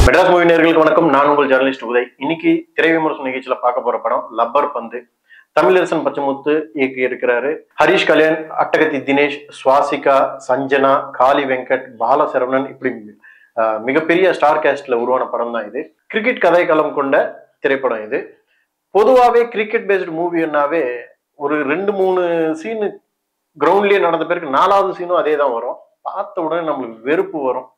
Madras movie நேயர்களுக்கு வணக்கம். நான் உங்கள் ஜெர்னலிஸ்ட் உதய். இன்னைக்கு திரை விமர்சன நிகழ்ச்சியில பார்க்க போற படம் லப்பர் பந்து. தமிழரசன் பச்சமுத்து இயக்கி இருக்கிறாரு. ஹரிஷ் கல்யாண், அட்டகத்தி தினேஷ், சுவாசிகா, சஞ்சனா, காளி வெங்கட், பாலசரவணன் இப்படி மிகப்பெரிய ஸ்டார் கேஸ்ட்ல உருவான படம் தான் இது. கிரிக்கெட் கதைக்களம் கொண்ட திரைப்படம் இது. பொதுவாகவே கிரிக்கெட் பேஸ்டு மூவின்னாவே ஒரு 2-3 சீனு கிரவுண்ட்லயே நடந்த பிறகு 4வது சீனும் அதே தான் வரும். பார்த்த உடனே நம்மளுக்கு வெறுப்பு வரும்.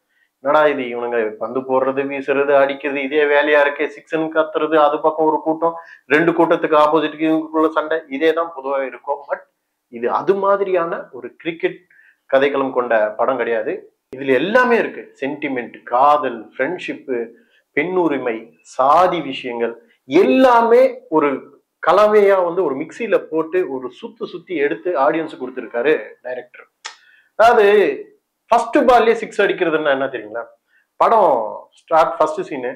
என்னடா இது, இவனுங்க பந்து போடுறது, வீசுறது, அடிக்கிறது இதே வேலையா இருக்கே, சிக்ஸ்ன்னு கத்துறது, அது பக்கம் ஒரு கூட்டம், 2 கூட்டத்துக்கு ஆப்போசிட்டுக்கு இவங்களுக்குள்ள சண்டை, இதே தான் பொதுவாக இருக்கும். பட் இது அது மாதிரியான ஒரு கிரிக்கெட் கதைக்களம் கொண்ட படம் கிடையாது. இதுல எல்லாமே இருக்கு. சென்டிமெண்ட், காதல், ஃப்ரெண்ட்ஷிப்பு, பெண் உரிமை, சாதி விஷயங்கள் எல்லாமே ஒரு கலவையா ஒரு மிக்சியில போட்டு ஒரு சுத்தி எடுத்து ஆடியன்ஸுக்கு கொடுத்துருக்காரு டைரக்டர். அதாவது ஃபர்ஸ்ட் பால்லே 6 அடிக்கிறதுன்னா என்ன தெரியுங்களா? படம் ஸ்டார்ட் ஃபர்ஸ்ட் சீனு,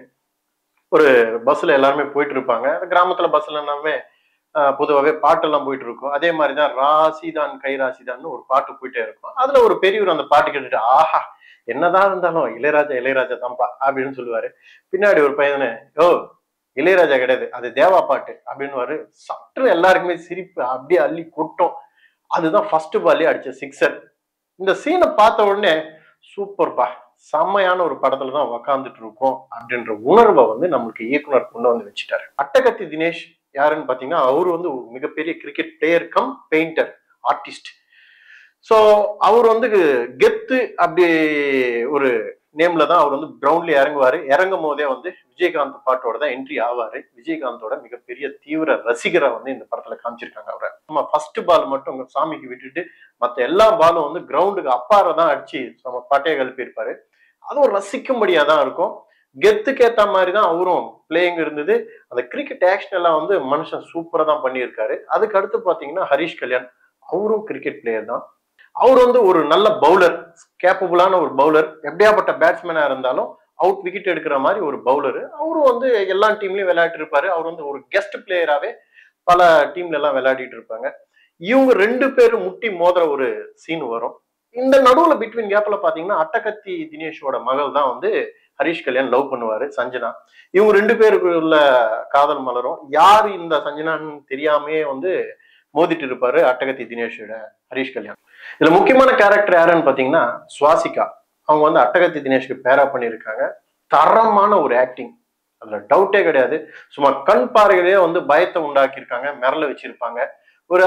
ஒரு பஸ்ல எல்லாருமே போயிட்டு இருப்பாங்க. கிராமத்துல பஸ்ல எல்லாமே பொதுவாகவே பாட்டெல்லாம் போயிட்டு இருக்கும். அதே மாதிரிதான் ராசிதான் கை ராசிதான் ஒரு பாட்டு போயிட்டே இருக்கும். அதுல ஒரு பெரியவர் அந்த பாட்டு கேட்டுட்டு, ஆஹா என்னதான் இருந்தாலும் இளையராஜா தான்ப்பா அப்படின்னு சொல்லுவாரு. பின்னாடி ஒரு பையனே, ஓ இளையராஜா கிடையாது, அது தேவா பாட்டு அப்படின்னு சற்று எல்லாருக்குமே சிரிப்பு அப்படியே அள்ளி கொட்டும். அதுதான் ஃபர்ஸ்ட் பால்லே அடிச்ச 6. இந்த சீனை பார்த்த உடனே சூப்பர்ப்பா, செம்மையான ஒரு படத்துல தான் உக்காந்துட்டு இருக்கோம் அப்படின்ற உணர்வை நம்மளுக்கு இயக்குனர் கொண்டு வந்து வச்சுட்டாரு. அட்டகத்தி தினேஷ் யாருன்னு பாத்தீங்கன்னா, அவரு ஒரு மிகப்பெரிய cricket player cum painter, artist. So அவர் கெத்து அப்படி ஒரு நேம்ல தான் அவர் கிரவுண்ட்ல இறங்குவாரு. இறங்கும் போதே விஜயகாந்த் பாட்டோட தான் என்ட்ரி ஆவாரு. விஜயகாந்தோட மிகப்பெரிய தீவிர ரசிகரை இந்த படத்துல காமிச்சிருக்காங்க அவரை. நம்ம ஃபர்ஸ்ட் பால் மட்டும் சாமிக்கு விட்டுட்டு மத்த எல்லா பாலும் கிரவுண்டுக்கு அப்பாறதான் அடிச்சு நம்ம பாட்டையை கழுப்பி இருப்பாரு. அதுவும் ரசிக்கும்படியா தான் இருக்கும். கெத்துக்கு ஏத்த மாதிரிதான் அவரும் பிளேயிங் இருந்தது. அந்த கிரிக்கெட் ஆக்ஷன் எல்லாம் மனுஷன் சூப்பரா தான் பண்ணியிருக்காரு. அதுக்கு அடுத்து பாத்தீங்கன்னா ஹரிஷ் கல்யாண், அவரும் கிரிக்கெட் பிளேயர் தான். அவர் ஒரு நல்ல பவுலர், கேப்பபிளான ஒரு பவுலர். எப்படியாப்பட்ட பேட்ஸ்மேனா இருந்தாலும் அவுட் விக்கெட் எடுக்கிற மாதிரி ஒரு பவுலர். அவரும் எல்லா டீம்லயும் விளையாட்டு இருப்பாரு. அவர் ஒரு கெஸ்ட் பிளேயராவே பல டீம்ல எல்லாம் விளையாடிட்டு இருப்பாங்க. இவங்க 2 பேரும் முட்டி மோதுற ஒரு சீன் வரும். இந்த நடுவுல பிட்வீன் கேப்ல பாத்தீங்கன்னா அட்டகத்தி தினேஷோட மகள் தான் ஹரிஷ் கல்யாண் லவ் பண்ணுவாரு, சஞ்சனா. இவங்க 2 பேருக்கு உள்ள காதல் மலரும். யாரு இந்த சஞ்சனான்னு தெரியாமே மோதிட்டு இருப்பாரு அட்டகத்தி தினேஷோட ஹரிஷ் கல்யாண். இதுல முக்கியமான கேரக்டர் யாருன்னு பாத்தீங்கன்னா சுவாசிகா. அவங்க அட்டகத்தி தினேஷ்க்கு பேரா பண்ணியிருக்காங்க. தரமான ஒரு ஆக்டிங், அதுல டவுட்டே கிடையாது. சும்மா கண் பார்வையிலேயே பயத்தை உண்டாக்கியிருக்காங்க, மிரள வச்சிருப்பாங்க.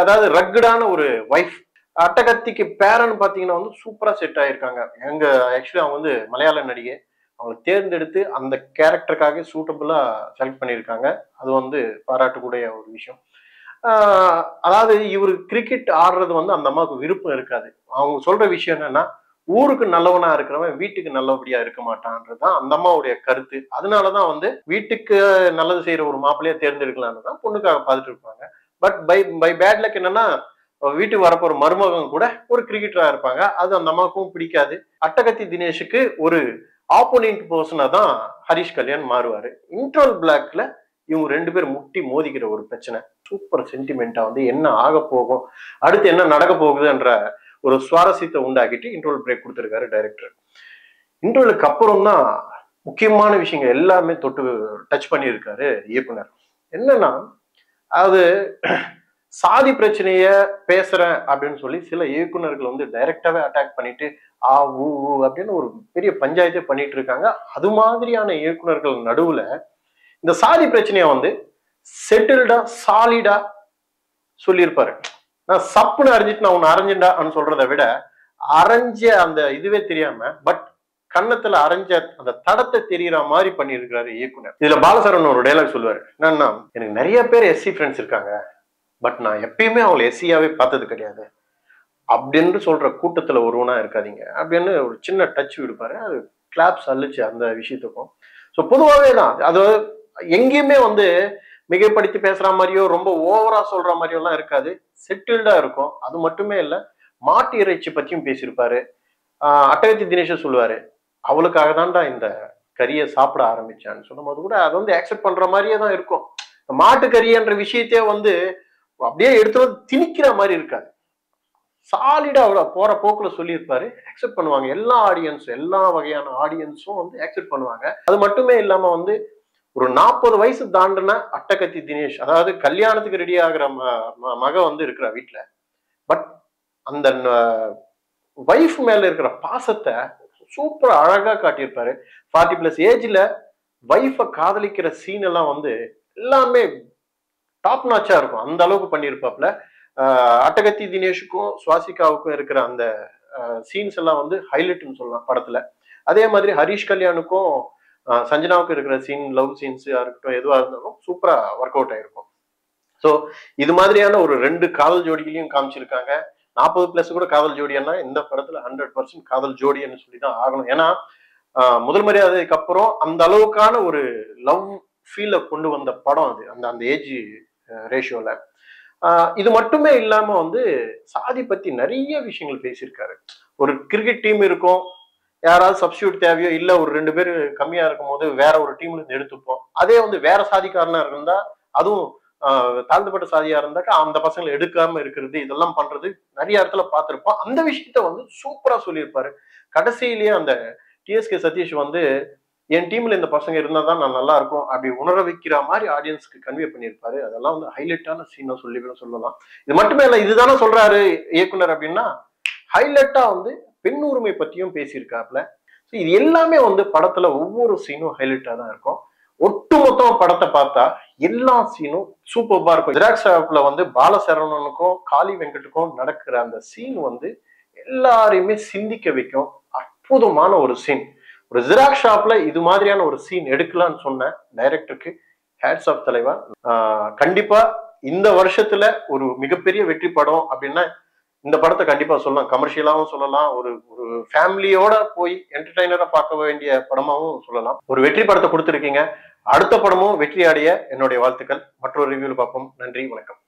அதாவது ரக்கடான ஒரு வைஃப். அட்டகத்திக்கு பேரன்னு பாத்தீங்கன்னா சூப்பரா செட் ஆயிருக்காங்க. எங்க ஆக்சுவலி அவங்க மலையாள நடிகை. அவங்க தேர்ந்தெடுத்து அந்த கேரக்டருக்காக சூட்டபிளா செலக்ட் பண்ணியிருக்காங்க. அது பாராட்டக்கூடிய ஒரு விஷயம். அதாவது இவரு கிரிக்கெட் ஆடுறது அந்த அம்மாவுக்கு விருப்பம் இருக்காது. அவங்க சொல்ற விஷயம் என்னன்னா, ஊருக்கு நல்லவனா இருக்கிறவன் வீட்டுக்கு நல்லபடியா இருக்க மாட்டான்றதுதான் அந்த அம்மாவுடைய கருத்து. அதனாலதான் வீட்டுக்கு நல்லது செய்யற ஒரு மாப்பிள்ளையா தேர்ந்தெடுக்கலான்னு தான் பொண்ணுக்காக பார்த்துட்டு இருப்பாங்க. பட் பை பேட் லக் என்னன்னா, வீட்டுக்கு வரப்போற மருமகன் கூட ஒரு கிரிக்கெட்டரா இருப்பாங்க. அது அந்த அம்மாவுக்கும் பிடிக்காது. அட்டகத்தி தினேஷுக்கு ஒரு ஆப்போனன்ட் பர்சனா தான் ஹரிஷ் கல்யாண் மாறுவாரு. இன்ட்ரோல் பிளாக்ல இவங்க 2 பேரும் முட்டி மோதிக்கிற ஒரு பிரச்சனை சூப்பர் சென்டிமெண்டா என்ன ஆக போகும், அடுத்து என்ன நடக்க போகுதுன்ற ஒரு சுவாரஸ்யத்தை உண்டாக்கிட்டு இன்ட்ரோல் பிரேக் கொடுத்திருக்காரு டைரக்டர். இன்ட்ரோலுக்கு அப்புறம் தான் முக்கியமான விஷயங்கள் எல்லாமே தொட்டு டச் பண்ணியிருக்காரு இயக்குனர். என்னன்னா, அது சாதி பிரச்சனைய பேசுறேன் அப்படின்னு சொல்லி சில இயக்குனர்கள் டைரக்டாவே அட்டாக் பண்ணிட்டு ஊ அப்படின்னு ஒரு பெரிய பஞ்சாயத்தே பண்ணிட்டு இருக்காங்க. அது மாதிரியான இயக்குனர்கள் நடுவுல இந்த சாதி பிரச்சனைய செட்டில்டா சாலிடா சொல்லியிருப்பாரு. நான் சப்புன்னு அறிஞ்சிட்டு நான் உன்னை அரைஞ்சிண்டான்னு சொல்றதை விட, அரைஞ்ச அந்த இதுவே தெரியாம பட் கன்னத்துல அரைஞ்ச அந்த தடத்தை தெரியற மாதிரி பண்ணியிருக்கிறாரு இயக்குனர். இதுல பாலசரவணன் ஒரு டைலாக் சொல்லுவாரு. என்னன்னா, எனக்கு நிறைய பேர் எஸ்சி ஃப்ரெண்ட்ஸ் இருக்காங்க, பட் நான் எப்பயுமே அவங்களை எஸ்சியாவே பார்த்தது கிடையாது அப்படின்னு சொல்ற கூட்டத்துல ஒருவனா இருக்காதீங்க அப்படின்னு ஒரு சின்ன டச் விடுப்பாரு. அது கிளாப்ஸ் அள்ளிச்சு அந்த விஷயத்துக்கும். ஸோ பொதுவாகவே தான் அது எங்கேயுமே மிகைப்படுத்தி பேசுற மாதிரியோ ரொம்ப ஓவரா சொல்ற மாதிரியோ எல்லாம் இருக்காது. செட்டில்டா இருக்கும். அது மட்டுமே இல்ல, மாட்டு இறைச்சி பத்தியும் பேசியிருப்பாரு. அட்டகத்தி தினேஷ் சொல்லுவாரு, அவளுக்காக தான்டா இந்த கறியை சாப்பிட ஆரம்பிச்சான்னு சொல்லும் போது கூட அது அக்செப்ட் பண்ற மாதிரியே தான் இருக்கும். மாட்டு கறின்ற விஷயத்தையே அப்படியே எடுத்து திணிக்கிற மாதிரி இருக்காது. சாலிடா அவ்வளோ போற போக்குல சொல்லியிருப்பாரு. அக்செப்ட் பண்ணுவாங்க. எல்லா ஆடியன்ஸும், எல்லா வகையான ஆடியன்ஸும் வந்து அக்செப்ட் பண்ணுவாங்க. அது மட்டுமே இல்லாம வந்து ஒரு 40 வயசு தாண்டின அட்டகத்தி தினேஷ், அதாவது கல்யாணத்துக்கு ரெடி ஆகுற மக வந்து இருக்கிற வீட்டுல. பட் அந்த வைஃப் மேல இருக்கிற பாசத்தை சூப்பரா அழகா காட்டியிருப்பாரு. 40 பிளஸ் ஏஜ்ல வைஃப காதலிக்கிற சீன் எல்லாம் வந்து எல்லாமே டாப் நாச்சா இருக்கும். அந்த அளவுக்கு பண்ணியிருப்பாப்ல. அட்டகத்தி தினேஷுக்கும் சுவாசிகாவுக்கும் இருக்கிற அந்த சீன்ஸ் எல்லாம் வந்து ஹைலைட்னு சொல்லலாம் படத்துல. அதே மாதிரி ஹரிஷ் கல்யாணுக்கும் சஞ்சனாவுக்கும் இருக்கிற சீன், லவ் சீன்ஸா இருக்கட்டும், எதுவா இருந்தாலும் சூப்பரா ஒர்க் அவுட் ஆயிருக்கும். ஸோ இது மாதிரியான ஒரு 2 காதல் ஜோடிகளையும் காமிச்சிருக்காங்க. 40 பிளஸ் கூட காதல் ஜோடியானா இந்த படத்துல 100% காதல் ஜோடின்னு சொல்லிதான் ஆகணும். ஏன்னா முதல் மரியாதைக்கு அப்புறம் அந்த அளவுக்கான ஒரு லவ் ஃபீல கொண்டு வந்த படம் அது. அந்த அந்த ஏஜ் ரேஷியோல. இது மட்டுமே இல்லாம வந்து சாதி பத்தி நிறைய விஷயங்கள் பேசியிருக்காரு. ஒரு கிரிக்கெட் டீம் இருக்கும், யாராவது சப்ஸ்டியூட் தேவையோ, இல்ல ஒரு 2 பேர் கம்மியா இருக்கும் போது வேற ஒரு டீம்ல இருந்து எடுத்துப்போம். அதே வந்து வேற சாதிக்காரனா இருந்தா, அதுவும் தாழ்ந்தப்பட்ட சாதியா இருந்தாக்கா அந்த பசங்களை எடுக்காம இருக்கிறது, இதெல்லாம் பண்றது நிறைய இடத்துல பார்த்திருப்போம். அந்த விஷயத்த வந்து சூப்பரா சொல்லியிருப்பாரு. கடைசியிலேயே அந்த டிஎஸ்கே சதீஷ் வந்து என் டீம்ல இந்த பசங்க இருந்தாதான் நான் நல்லா இருக்கும் அப்படி உணர வைக்கிற மாதிரி ஆடியன்ஸ்க்கு கன்வே பண்ணியிருப்பாரு. அதெல்லாம் வந்து ஹைலைட்டான சீனா சொல்லலாம். இது மட்டுமே இல்ல, இதுதானே சொல்றாரு இயக்குனர் அப்படின்னா, ஹைலைட்டா வந்து பெண் உரிமை பத்தியும் பேசியிருக்காப்ல. இது எல்லாமே வந்து படத்துல ஒவ்வொரு சீனும் ஹைலைட்டா தான் இருக்கும். ஒட்டுமொத்தமா படத்தை பார்த்தா எல்லா சீனும் சூப்பர்பா இருக்கும். ஜெராக்ஸ் ஷாப்ல வந்து பாலசரவணனுக்கும் காளி வெங்கட்டுக்கும் நடக்கிற அந்த சீன் வந்து எல்லாரையுமே சிந்திக்க வைக்கும். அற்புதமான ஒரு சீன். ஒரு ஜெராக்ஸ் ஷாப்ல இது மாதிரியான ஒரு சீன் எடுக்கலாம்னு சொன்ன டைரக்டருக்கு ஹேட்ஸ் ஆஃப் தலைவா. கண்டிப்பா இந்த வருஷத்துல ஒரு மிகப்பெரிய வெற்றி படம் அப்படின்னா இந்த படத்தை கண்டிப்பா சொல்லலாம். கமர்ஷியலாவும் சொல்லலாம், ஒரு ஒரு ஃபேமிலியோட போய் என்டர்டைனரா பார்க்க வேண்டிய படமாவும் சொல்லலாம். ஒரு வெற்றி படத்தை கொடுத்துருக்கீங்க. அடுத்த படமும் வெற்றி அடைய என்னுடைய வாழ்த்துக்கள். மற்றொரு ரிவ்யூல பார்ப்போம். நன்றி, வணக்கம்.